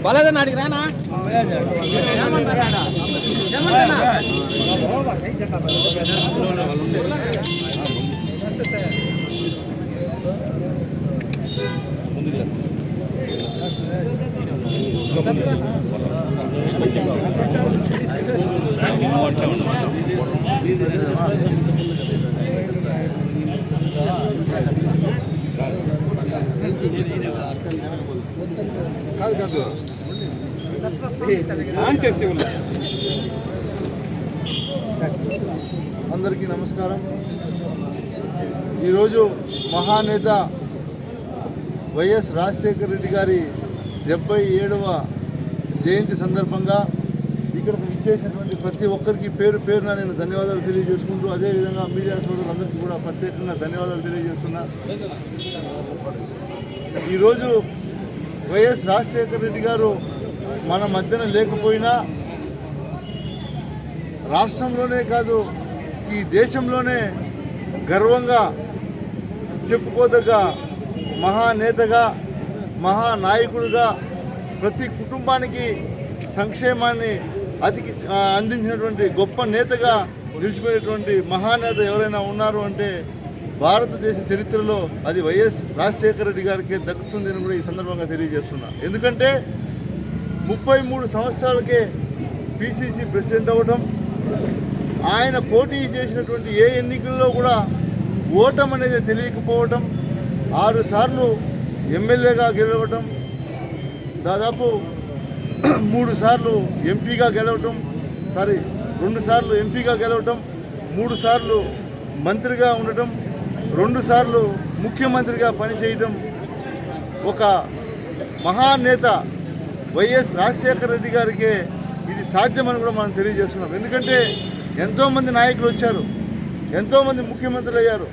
బాలేదన్న అడిగి రానా అందరికీ నమస్కారం. ఈరోజు మహానేత వైఎస్ రాజశేఖర రెడ్డి గారి 77వ జయంతి సందర్భంగా ఇక్కడికి ఇచ్చేసినటువంటి ప్రతి ఒక్కరికి పేరు పేరున నేను ధన్యవాదాలు తెలియజేసుకుంటూ, అదేవిధంగా మీడియా సోదరులందరికీ కూడా ప్రత్యేకంగా ధన్యవాదాలు తెలియజేస్తున్నా. ఈరోజు వైఎస్ రాజశేఖర రెడ్డి గారు మన మధ్యన లేకపోయినా రాష్ట్రంలోనే కాదు ఈ దేశంలోనే గర్వంగా చెప్పుకోదగ్గ మహానేతగా, మహానాయకుడిగా, ప్రతి కుటుంబానికి సంక్షేమాన్ని అందించినటువంటి గొప్ప నేతగా నిలిచిపోయినటువంటి మహానేత ఎవరైనా ఉన్నారు అంటే భారతదేశ చరిత్రలో అది వైఎస్ రాజశేఖర రెడ్డి గారికి దక్కుతుందని కూడా ఈ సందర్భంగా తెలియజేస్తున్నా. ఎందుకంటే 33 సంవత్సరాలకే పిసిసి ప్రెసిడెంట్ అవ్వటం, ఆయన పోటీ చేసినటువంటి ఏ ఎన్నికల్లో కూడా ఓటం అనేది తెలియకపోవటం, 6 సార్లు ఎమ్మెల్యేగా గెలవటం, దాదాపు 3 సార్లు ఎంపీగా గెలవటం, 2 సార్లు ఎంపీగా గెలవటం, 3 సార్లు మంత్రిగా ఉండటం, 2 సార్లు ముఖ్యమంత్రిగా పనిచేయటం, ఒక మహానేత వైఎస్ రాజశేఖర రెడ్డి గారికి ఇది సాధ్యమని కూడా మనం తెలియజేస్తున్నాం. ఎందుకంటే ఎంతోమంది నాయకులు వచ్చారు, ఎంతోమంది ముఖ్యమంత్రులు అయ్యారు.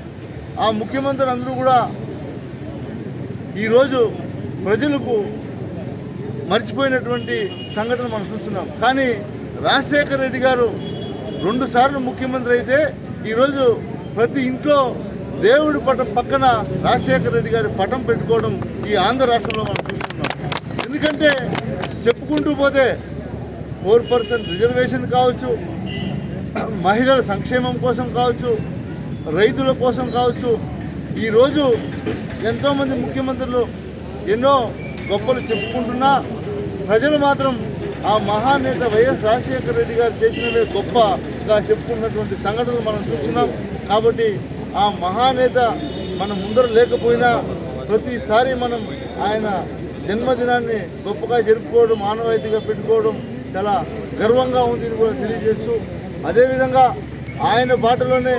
ఆ ముఖ్యమంత్రులు అందరూ కూడా ఈరోజు ప్రజలకు మర్చిపోయినటువంటి సంఘటన మనం చూస్తున్నాం. కానీ రాజశేఖర రెడ్డి గారు 2 సార్లు ముఖ్యమంత్రి అయితే ఈరోజు ప్రతి ఇంట్లో దేవుడి పటం పక్కన రాజశేఖర రెడ్డి గారి పటం పెట్టుకోవడం ఈ ఆంధ్ర రాష్ట్రంలో మనం చూస్తున్నాం. ఎందుకంటే చెప్పుకుంటూ పోతే 4% రిజర్వేషన్ కావచ్చు, మహిళల సంక్షేమం కోసం కావచ్చు, రైతుల కోసం కావచ్చు, ఈరోజు ఎంతోమంది ముఖ్యమంత్రులు ఎన్నో గొప్పలు చెప్పుకుంటున్నా ప్రజలు మాత్రం ఆ మహానేత వైఎస్ రాజశేఖర రెడ్డి గారు చేసినవే గొప్పగా చెప్పుకున్నటువంటి సంఘటనలు మనం చూస్తున్నాం. కాబట్టి ఆ మహానేత మన ముందర లేకపోయినా ప్రతిసారి మనం ఆయన జన్మదినాన్ని గొప్పగా జరుపుకోవడం, ఆనవాయితీగా పెట్టుకోవడం చాలా గర్వంగా ఉంది కూడా తెలియజేస్తూ, అదేవిధంగా ఆయన బాటలోనే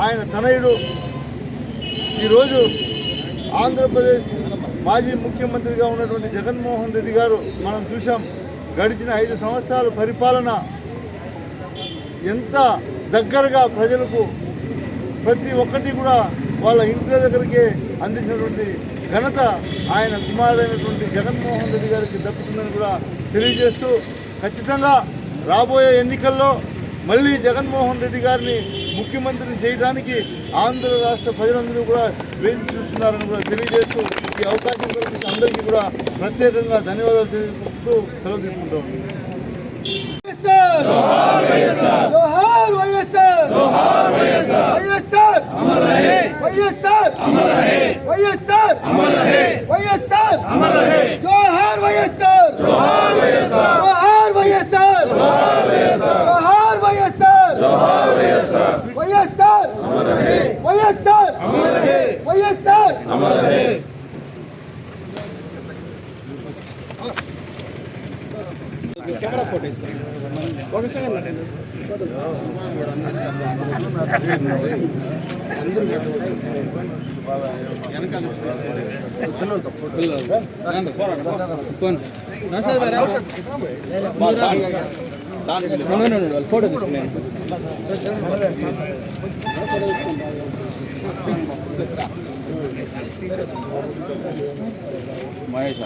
ఆయన తనయుడు ఈరోజు ఆంధ్రప్రదేశ్ మాజీ ముఖ్యమంత్రిగా ఉన్నటువంటి జగన్మోహన్ రెడ్డి గారు మనం చూసాం. గడిచిన 5 సంవత్సరాల పరిపాలన ఎంత దగ్గరగా ప్రజలకు ప్రతి ఒక్కటి కూడా వాళ్ళ ఇంటి దగ్గరికి అందించినటువంటి ఘనత ఆయన కుమారుడైనటువంటి జగన్మోహన్ రెడ్డి గారికి దక్కుతుందని కూడా తెలియజేస్తూ, ఖచ్చితంగా రాబోయే ఎన్నికల్లో మళ్ళీ జగన్మోహన్ రెడ్డి గారిని ముఖ్యమంత్రిని చేయడానికి ఆంధ్ర రాష్ట్ర ప్రజలందరూ కూడా వేచి చూస్తున్నారని కూడా తెలియజేస్తూ ఈ అవకాశం కలిగిన అందరికీ కూడా ప్రత్యేకంగా ధన్యవాదాలు తెలియజేస్తూ సెలవు తీసుకుంటాం. Camera photo okay sir photo Mahesh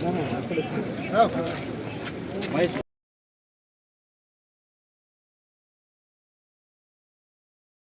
ఆ,